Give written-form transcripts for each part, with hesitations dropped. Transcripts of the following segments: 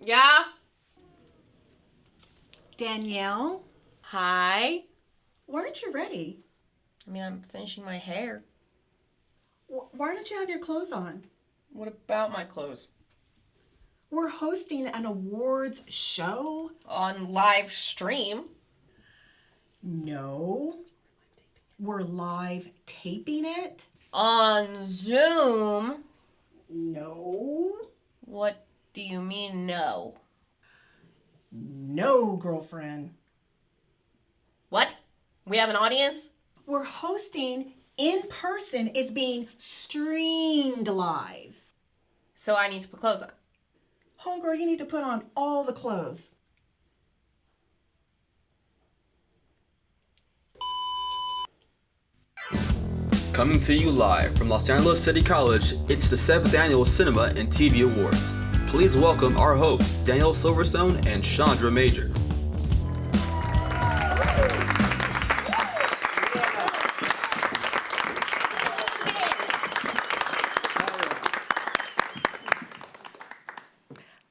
Yeah? Danielle? Hi? Why aren't you ready? I'm finishing my hair. Why don't you have your clothes on? What about my clothes? We're hosting an awards show. On live stream? No. We're live taping it. On Zoom? No. What do you mean, no? No, girlfriend. What? We have an audience? We're hosting in person. It's being streamed live. So I need to put clothes on. Homegirl, you need to put on all the clothes. Coming to you live from Los Angeles City College, it's the 7th Annual Cinema and TV Awards. Please welcome our hosts, Danielle Silverstone and Shaundra Major.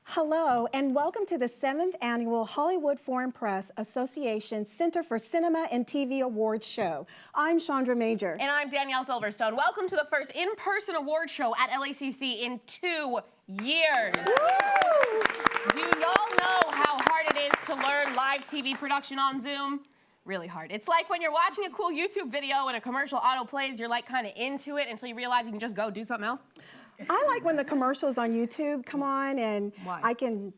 Hello, and welcome to the 7th Annual Hollywood Foreign Press Association Center for Cinema and TV Awards Show. I'm Shaundra Major. And I'm Danielle Silverstone. Welcome to the first in-person award show at LACC in 2 years. Woo! Do y'all know how hard it is to learn live TV production on Zoom? Really hard. It's like when you're watching a cool YouTube video and a commercial auto plays, you're like kind of into it until you realize you can just go do something else. I like when the commercials on YouTube come on and Why? I can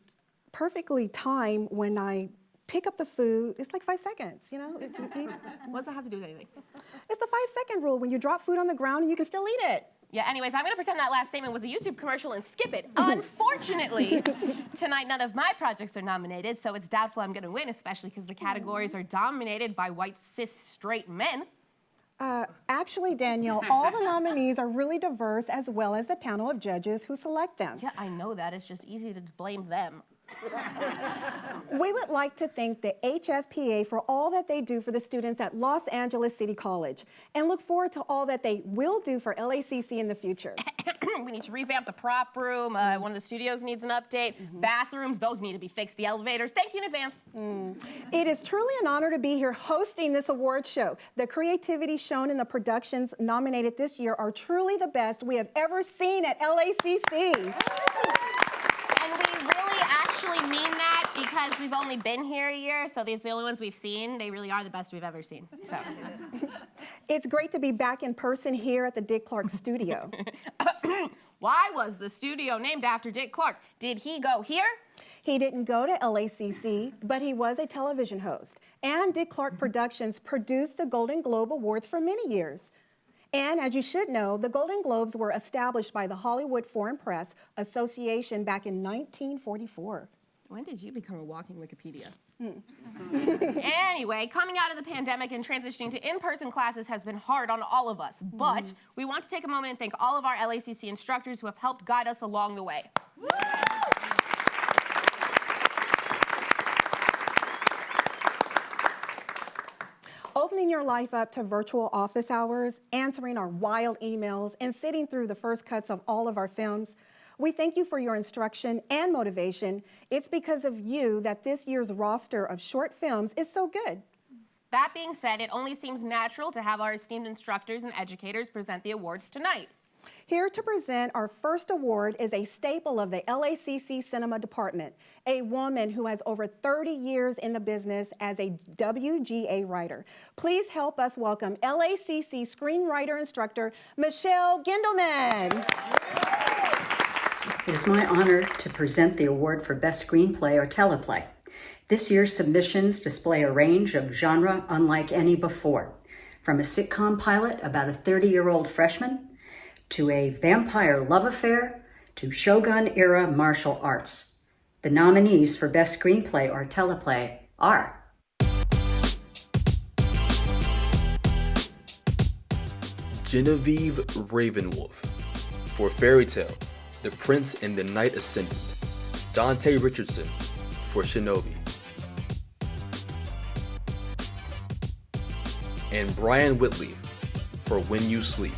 perfectly time when I pick up the food. It's like 5 seconds, you know? What does that have to do with anything? It's the 5-second rule. When you drop food on the ground, you can still eat it. Yeah, anyways, I'm gonna pretend that last statement was a YouTube commercial and skip it. Unfortunately, tonight none of my projects are nominated, so it's doubtful I'm gonna win, especially because the categories are dominated by white, cis, straight men. Actually, Danielle, all the nominees are really diverse, as well as the panel of judges who select them. Yeah, I know that. It's just easy to blame them. We would like to thank the HFPA for all that they do for the students at Los Angeles City College and look forward to all that they will do for LACC in the future. We need to revamp the prop room. One of the studios needs an update. Bathrooms, those need to be fixed. The elevators, thank you in advance. It is truly an honor to be here hosting this award show. The creativity shown in the productions nominated this year are truly the best we have ever seen at LACC. And we really actually mean that because we've only been here a year, so these are the only ones we've seen. They really are the best we've ever seen. So. It's great to be back in person here at the Dick Clark studio. Why was the studio named after Dick Clark? Did he go here? He didn't go to LACC, but he was a television host. And Dick Clark Productions produced the Golden Globe Awards for many years. And as you should know, the Golden Globes were established by the Hollywood Foreign Press Association back in 1944. When did you become a walking Wikipedia? Anyway, coming out of the pandemic and transitioning to in-person classes has been hard on all of us, but we want to take a moment and thank all of our LACC instructors who have helped guide us along the way. Opening your life up to virtual office hours, answering our wild emails, and sitting through the first cuts of all of our films, we thank you for your instruction and motivation. It's because of you that this year's roster of short films is so good. That being said, it only seems natural to have our esteemed instructors and educators present the awards tonight. Here to present our first award is a staple of the LACC Cinema Department, a woman who has over 30 years in the business as a WGA writer. Please help us welcome LACC screenwriter instructor, Michelle Gindelman. It is my honor to present the award for Best Screenplay or Teleplay. This year's submissions display a range of genre unlike any before, from a sitcom pilot about a 30-year-old freshman, to a vampire love affair, to Shogun-era martial arts. The nominees for Best Screenplay or Teleplay are Genevieve Ravenwolf for Fairy Tale, The Prince and the Knight Ascendant. Donté Richardson for Shinobi. And Brian Whitley for When You Sleep.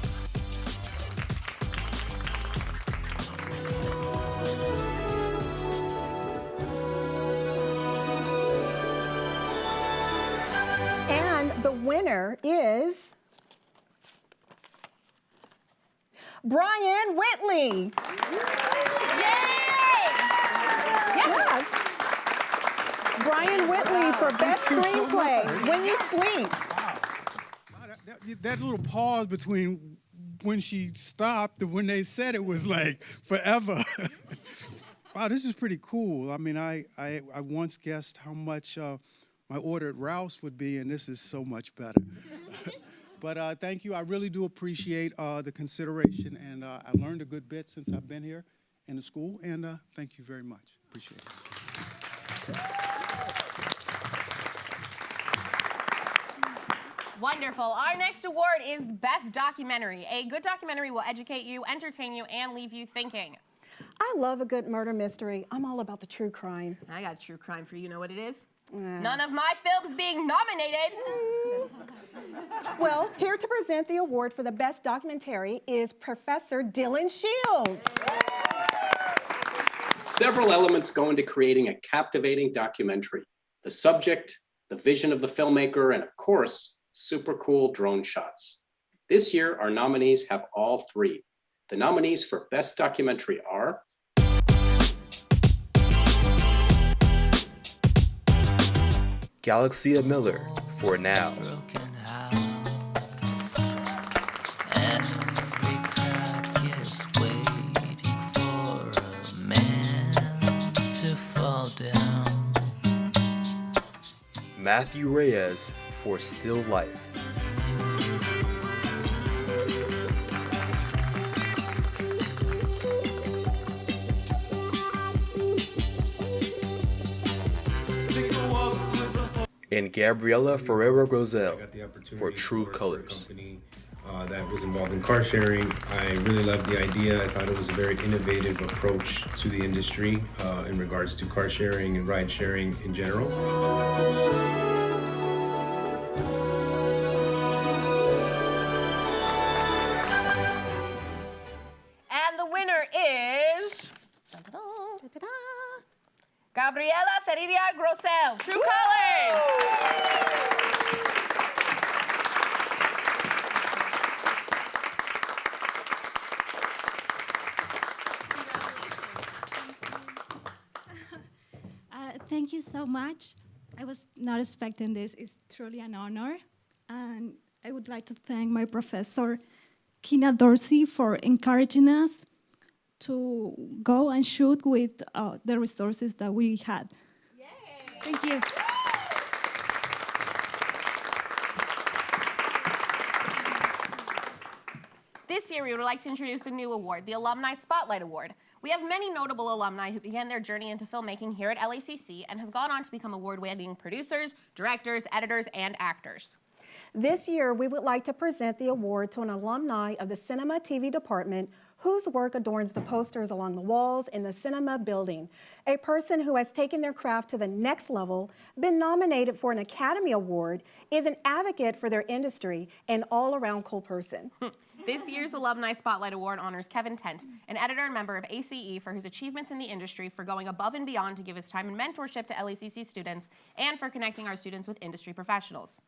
winner is Brian Whitley. Yes. Brian Whitley for Best Screenplay, When You Sleep. That little pause between when she stopped and when they said it was like forever. Wow, this is pretty cool. I mean, I once guessed how much my order at Ralph's would be, and this is so much better. But thank you. I really do appreciate the consideration, and I learned a good bit since I've been here in the school, and thank you very much. Appreciate it. Wonderful. Our next award is Best Documentary. A good documentary will educate you, entertain you, and leave you thinking. I love a good murder mystery. I'm all about the true crime. I got a true crime for you. You know what it is? None of my films being nominated. Well, here to present the award for the Best Documentary is Professor Dylan Shields. Several elements go into creating a captivating documentary. The subject, the vision of the filmmaker, and of course, super cool drone shots. This year, our nominees have all three. The nominees for Best Documentary are Galaxia Miller for Now. Matthew Reyes for Still Life. And Gabriela Ferreira-Grozel for True Colors. That was involved in car sharing. I really loved the idea. I thought it was a very innovative approach to the industry in regards to car sharing and ride sharing in general. And the winner is Gabriela Ferreira-Grozel, True Colors. Thank you so much. I was not expecting this. It's truly an honor. And I would like to thank my professor, Kina Dorsey, for encouraging us to go and shoot with the resources that we had. Yay. Thank you. This year, we would like to introduce a new award, the Alumni Spotlight Award. We have many notable alumni who began their journey into filmmaking here at LACC and have gone on to become award-winning producers, directors, editors, and actors. This year, we would like to present the award to an alumni of the Cinema TV department whose work adorns the posters along the walls in the cinema building. A person who has taken their craft to the next level, been nominated for an Academy Award, is an advocate for their industry, and all-around cool person. This year's Alumni Spotlight Award honors Kevin Tent, an editor and member of ACE, for his achievements in the industry, for going above and beyond to give his time and mentorship to LACC students, and for connecting our students with industry professionals.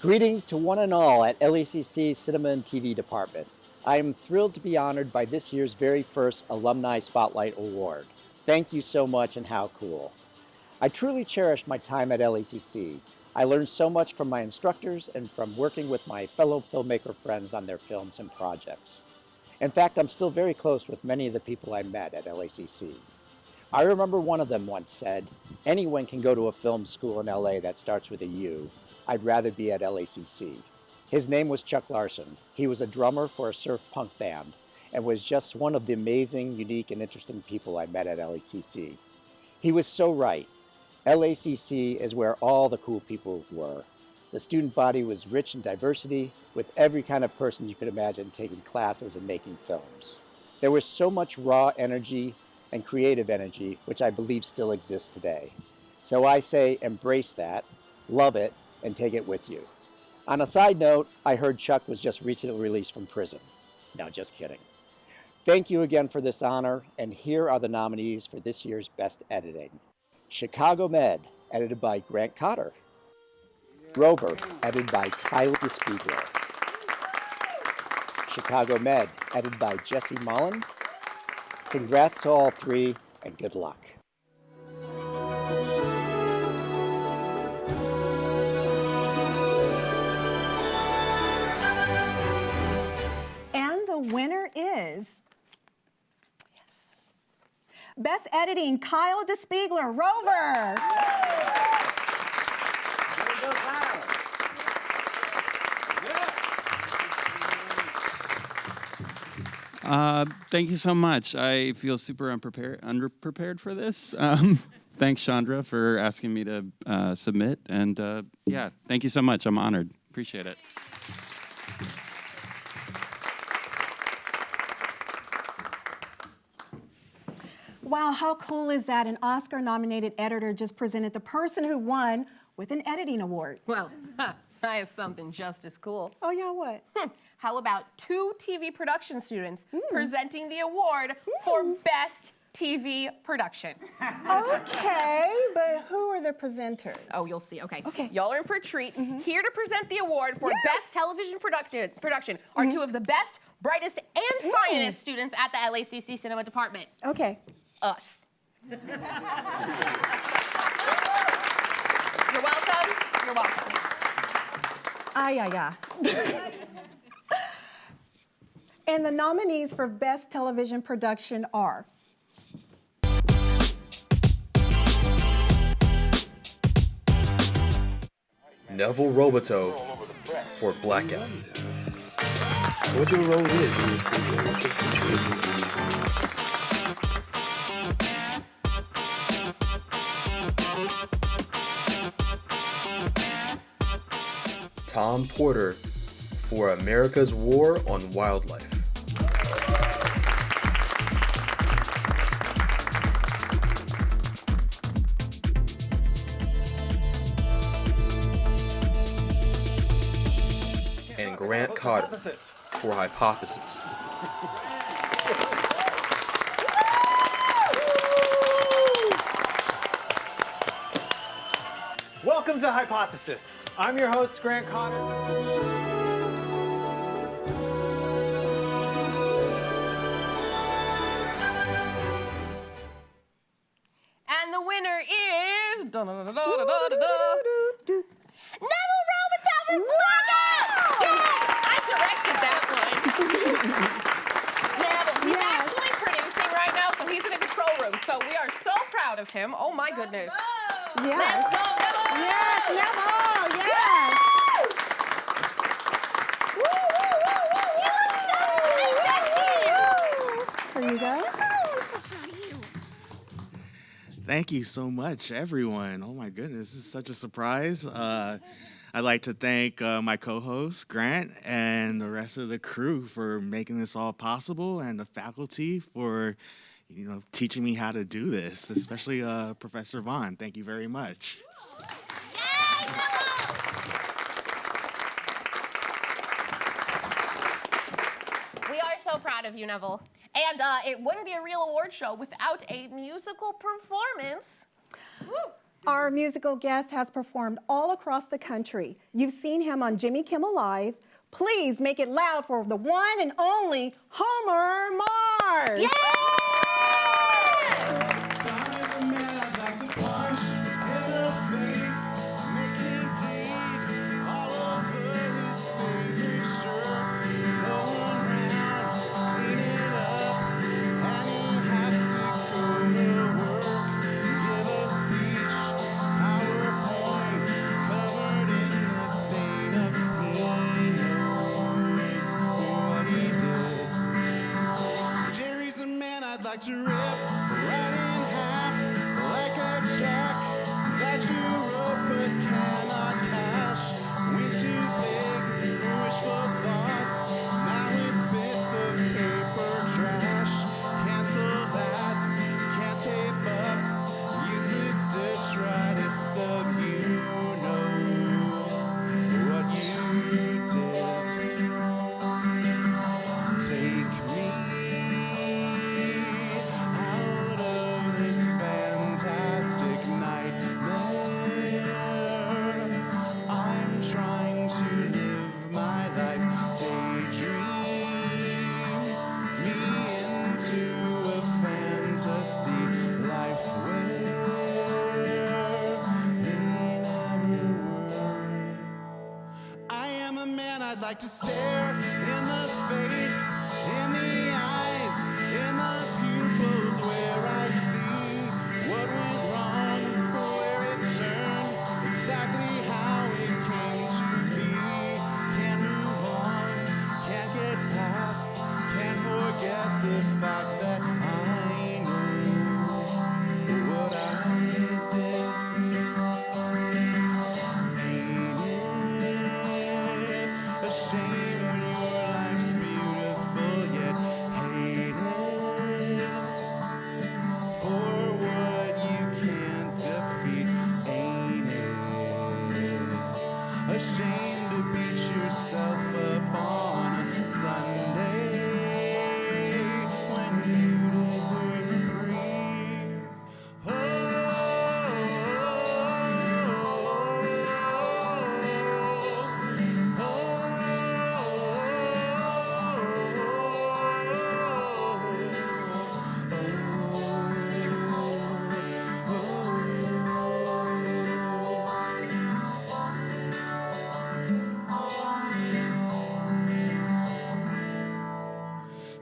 Greetings to one and all at LACC's Cinema and TV Department. I am thrilled to be honored by this year's very first Alumni Spotlight Award. Thank you so much, and how cool. I truly cherished my time at LACC. I learned so much from my instructors and from working with my fellow filmmaker friends on their films and projects. In fact, I'm still very close with many of the people I met at LACC. I remember one of them once said, "Anyone can go to a film school in LA that starts with a U. I'd rather be at LACC." His name was Chuck Larson. He was a drummer for a surf punk band and was just one of the amazing, unique, and interesting people I met at LACC. He was so right. LACC is where all the cool people were. The student body was rich in diversity, with every kind of person you could imagine taking classes and making films. There was so much raw energy and creative energy, which I believe still exists today. So I say embrace that, love it, and take it with you. On a side note, I heard Chuck was just recently released from prison. No, just kidding. Thank you again for this honor, and here are the nominees for this year's Best Editing. Chicago Med, edited by Grant Cotter. Rover, edited by Kyle DeSpiegler. Chicago Med, edited by Jesse Mullen. Congrats to all three, and good luck. And the winner is, Best Editing, Kyle DeSpiegler, Rover. Thank you so much. I feel super underprepared for this. Thanks, Shaundra, for asking me to submit. And yeah, thank you so much. I'm honored. Appreciate it. Wow, how cool is that? An Oscar-nominated editor just presented the person who won with an editing award. Well, I have something just as cool. Oh yeah, what? How about 2 TV production students presenting the award for Best TV Production? Okay, but who are the presenters? Oh, you'll see. Okay. Okay. Y'all are in for a treat. Here to present the award for Best Television Production are 2 of the best, brightest, and finest students at the LACC Cinema Department. Okay. Us. You're welcome. You're welcome. Yeah. And the nominees for Best Television Production are Neville Robateau for Blackout. What your role is in this Tom Porter for America's War on Wildlife. And Grant Cotter for Hypothesis. Welcome to Hypothesis. I'm your host, Grant Cotter. And the winner is Neville Robateau for Blackout! Yeah! I directed that one. Neville, he's actually producing right now, so he's in the control room. So we are so proud of him. Oh my goodness. Yes. Let's go, Neville! Yes, Neville, yes. Woo, woo, woo, woo! You look so good, Here you go. Thank you so much, everyone. Oh my goodness, this is such a surprise. I'd like to thank my co-host, Grant, and the rest of the crew for making this all possible, and the faculty for teaching me how to do this, especially Professor Vaughn. Thank you very much. We are so proud of you, Neville. And it wouldn't be a real award show without a musical performance. Woo. Our musical guest has performed all across the country. You've seen him on Jimmy Kimmel Live. Please make it loud for the one and only Homer Mars. Yeah! PowerPoint covered in the stain of he knows. like to rip right in half like a check that you wrote but cannot cash. Way too big, wishful thought. Now it's bits of paper trash. Cancel that, can't tape up. Useless detritus of you know what you did. Take me out of this fantastic nightmare. I'm trying to live my life. Daydream me into a fantasy life where they never were. I am a man, I'd like to stare in the face, in the eyes, in the pupils where I see what went wrong, where it turned, exactly how it came to be. Can't move on, can't get past, can't forget the fact that I know what I did. Ain't it a shame when your life's beautiful yet hated for what you can't defeat? Ain't it a shame to beat yourself up on a Sunday when you deserve a breathe?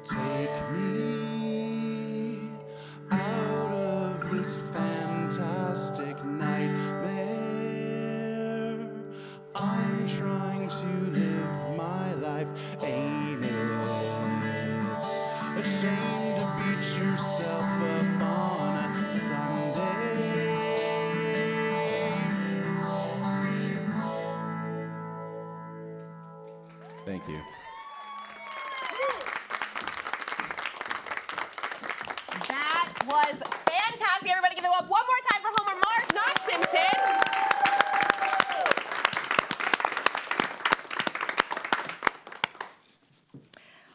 Take me out of this fantastic nightmare. I'm trying to live my life. Ain't it a shame to beat yourself up on a Sunday? Thank you. That was fantastic. Everybody give it up one more time for Homer Mars, not Simpson.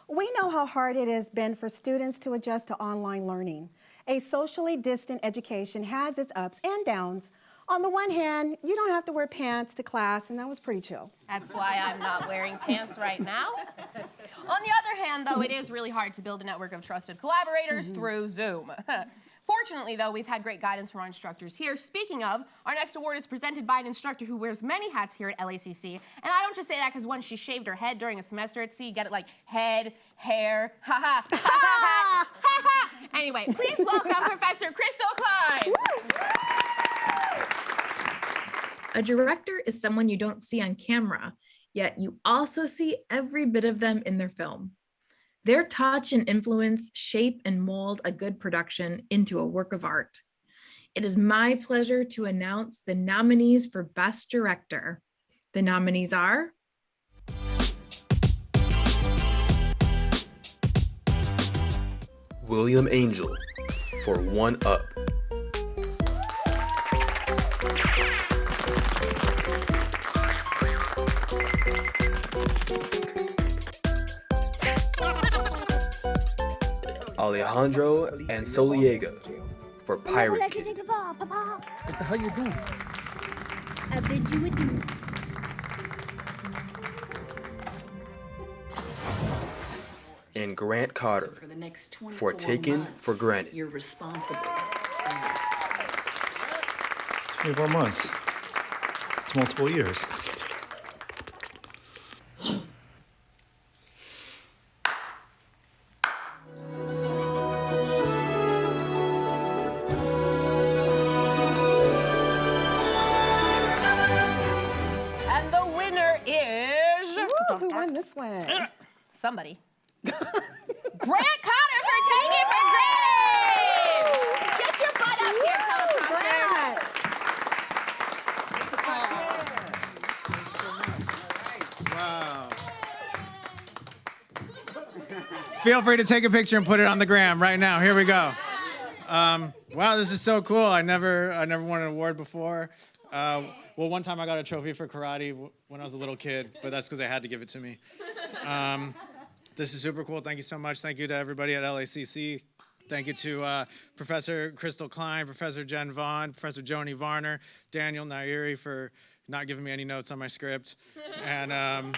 We know how hard it has been for students to adjust to online learning. A socially distant education has its ups and downs. On the one hand, you don't have to wear pants to class, and that was pretty chill. That's why I'm not wearing pants right now. On the other hand, though, it is really hard to build a network of trusted collaborators through Zoom. Fortunately, though, we've had great guidance from our instructors here. Speaking of, our next award is presented by an instructor who wears many hats here at LACC. And I don't just say that because once she shaved her head during a semester at sea, get it like head, hair, ha-ha, ha-ha, ha-ha. Anyway, please welcome Professor Crystal Klein. A director is someone you don't see on camera, yet you also see every bit of them in their film. Their touch and influence shape and mold a good production into a work of art. It is my pleasure to announce the nominees for Best Director. The nominees are William Angel for One Up. Alejandro Ansoliega for Pirate Kid. What the hell you doing? I bid you adieu. And Grant Carter for Taken for Granted. You're responsible. 24 months. It's multiple years. And the winner is... Who won this one? Somebody. Grant Carter for Taking It for Granted! Feel free to take a picture and put it on the gram right now. Here we go. Wow, this is so cool. I never won an award before. Well, one time I got a trophy for karate when I was a little kid, but that's because they had to give it to me. This is super cool. Thank you so much. Thank you to everybody at LACC. Thank you to Professor Crystal Klein, Professor Jen Vaughn, Professor Joni Varner, Danielle Nairi for not giving me any notes on my script. And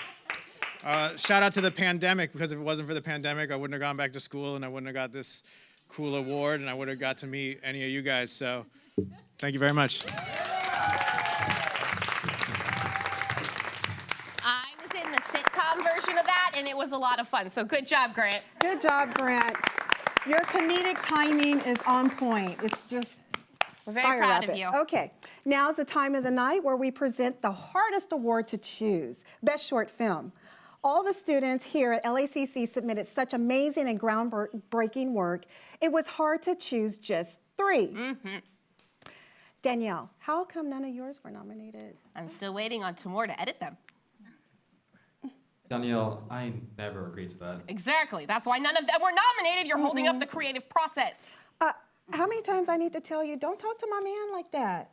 shout out to the pandemic, because if it wasn't for the pandemic, I wouldn't have gone back to school and I wouldn't have got this cool award and I would have got to meet any of you guys. So thank you very much. I was in the sitcom version of that, and it was a lot of fun. So good job, Grant. Good job, Grant. Your comedic timing is on point. It's just We're very fire proud rapid. of you. Okay, now's the time of the night where we present the hardest award to choose, Best Short Film. All the students here at LACC submitted such amazing and groundbreaking work, it was hard to choose just 3. Mm-hmm. Danielle, how come none of yours were nominated? I'm still waiting on Timur to edit them. Danielle, I never agreed to that. Exactly. That's why none of them were nominated. You're holding up the creative process. How many times I need to tell you, don't talk to my man like that?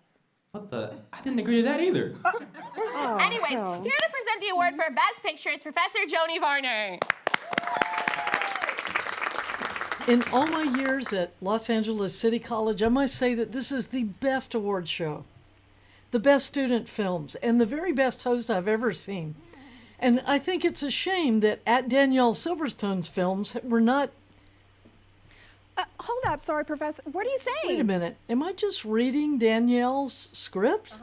What the? I didn't agree to that either. Anyways, here to present the award for Best Picture is Professor Joni Varner. In all my years at Los Angeles City College, I must say that this is the best award show, the best student films, and the very best host I've ever seen. And I think it's a shame that at Danielle Silverstone's films were not... Hold up, sorry, Professor. What are you saying? Wait a minute. Am I just reading Danielle's script?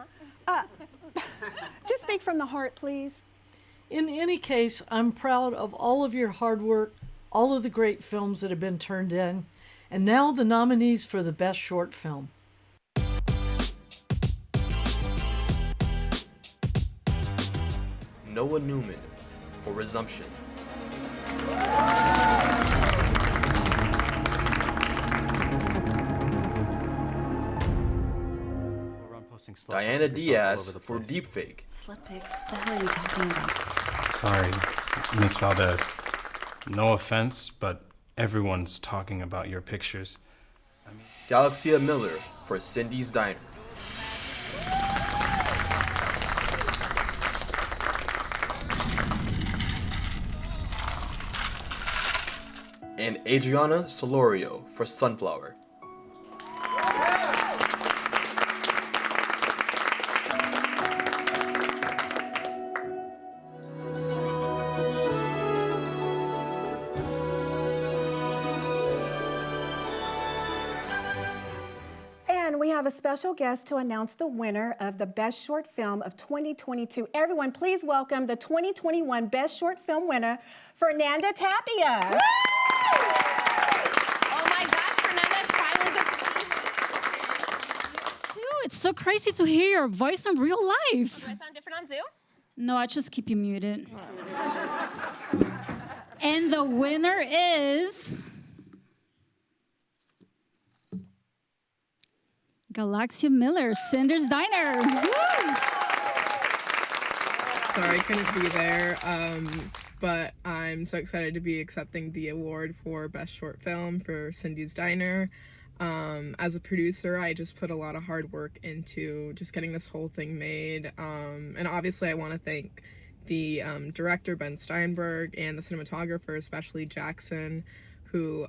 Just speak from the heart, please. In any case, I'm proud of all of your hard work, all of the great films that have been turned in, and now the nominees for the Best Short Film. Noah Newman for Resumption. Diana Diaz for Deepfake. Slut pics? What the hell are you talking about? Sorry, Miss Valdez. No offense, but everyone's talking about your pictures. Galaxia Miller for Cindy's Diner. And Adriana Solorio for Sunflower. And we have a special guest to announce the winner of the Best Short Film of 2022. Everyone, please welcome the 2021 Best Short Film winner, Fernanda Tapia. Oh my gosh, Fernanda, it's finally good to see you. It's so crazy to hear your voice in real life. Do I sound different on Zoom? No, I just keep you muted. And the winner is... Galaxia Miller, Cinder's Diner. Woo! Sorry I couldn't be there, but I'm so excited to be accepting the award for Best Short Film for Cindy's Diner. As a producer, I just put a lot of hard work into just getting this whole thing made. And obviously I want to thank the director, Ben Steinberg, and the cinematographer, especially Jackson, who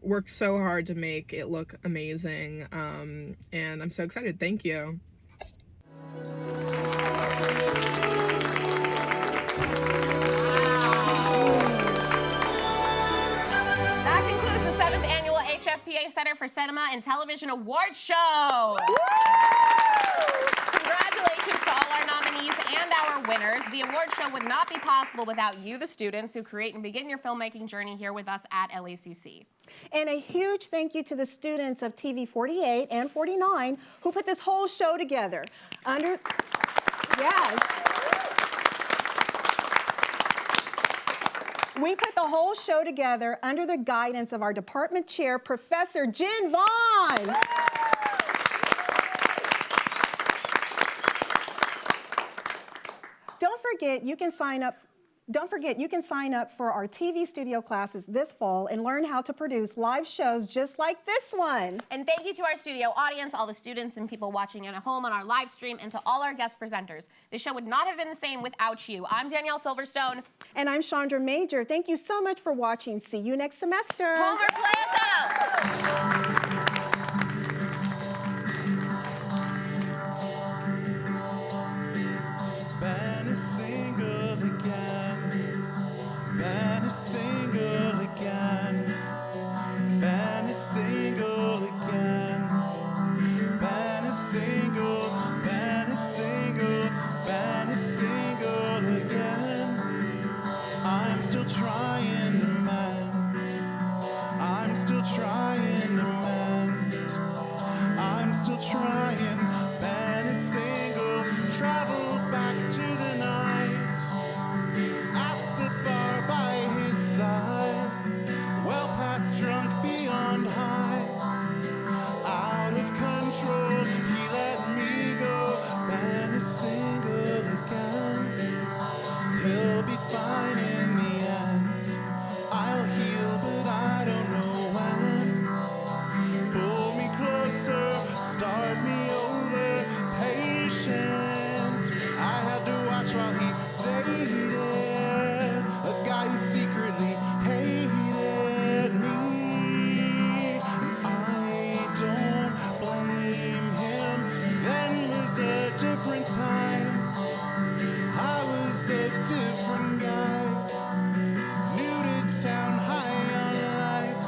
worked so hard to make it look amazing. And I'm so excited. Thank you. That concludes the 7th Annual HFPA Center for Cinema and Television Award Show. Congratulations to all our nominees and our winners. The award show would not be possible without you, the students, who create and begin your filmmaking journey here with us at LACC. And a huge thank you to the students of TV 48 and 49 who put this whole show together. We put the whole show together under the guidance of our department chair, Professor Jen Vaughn. Don't forget, you can sign up Don't forget, you can sign up for our TV studio classes this fall and learn how to produce live shows just like this one. And thank you to our studio audience, all the students and people watching at home on our live stream, and to all our guest presenters. This show would not have been the same without you. I'm Danielle Silverstone. And I'm Shaundra Major. Thank you so much for watching. See you next semester. Homer, play us out. Ben is single again. Ben is single again. Ben is single again. Ben is single. Ben is single. Ben is single again. I'm still trying to mend. I'm still trying to mend. I'm still trying. Ben is single. Travel back to the night at the bar by his side, well past drunk, beyond high, out of control. He let me go. Ben is single again. He'll be fine in the end. I'll heal, but I don't know when. Pull me closer, start me over, patient. I had to watch while he dated a guy who secretly hated me. And I don't blame him. Then was a different time. I was a different guy. New to town, high on life.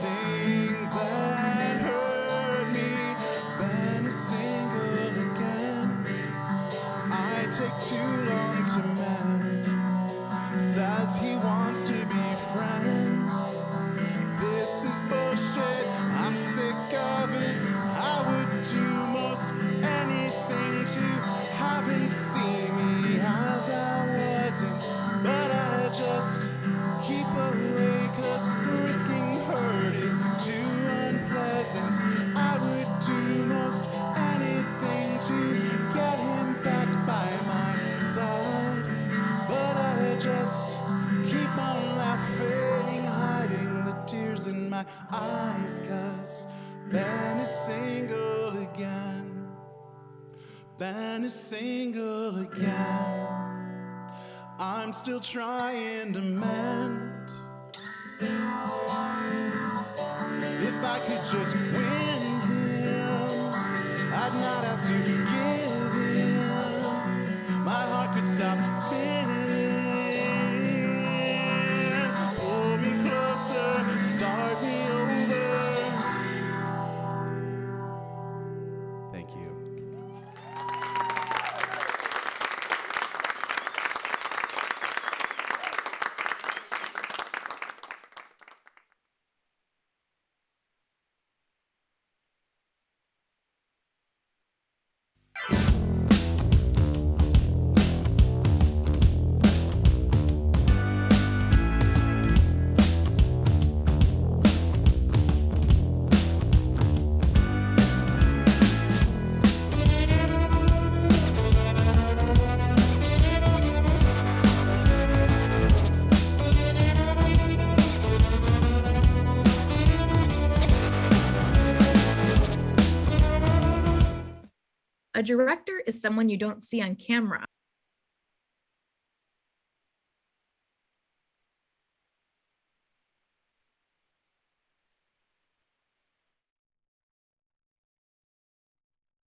Things that hurt me. Ben is single again. I take too long to mend. Says he wants to be friends. This is bullshit. I'm sick of it. I would do most anything to have him see me as I wasn't. But I just keep away, 'cause risking hurt is too unpleasant. I would do most anything to get him back by my side. But I just keep on laughing, hiding the tears in my eyes, 'cause Ben is single again. Ben is single again. I'm still trying to mend. If I could just win him, I'd not have to give him. My heart could stop spinning. Pull me closer, start me over. Thank you. A director is someone you don't see on camera,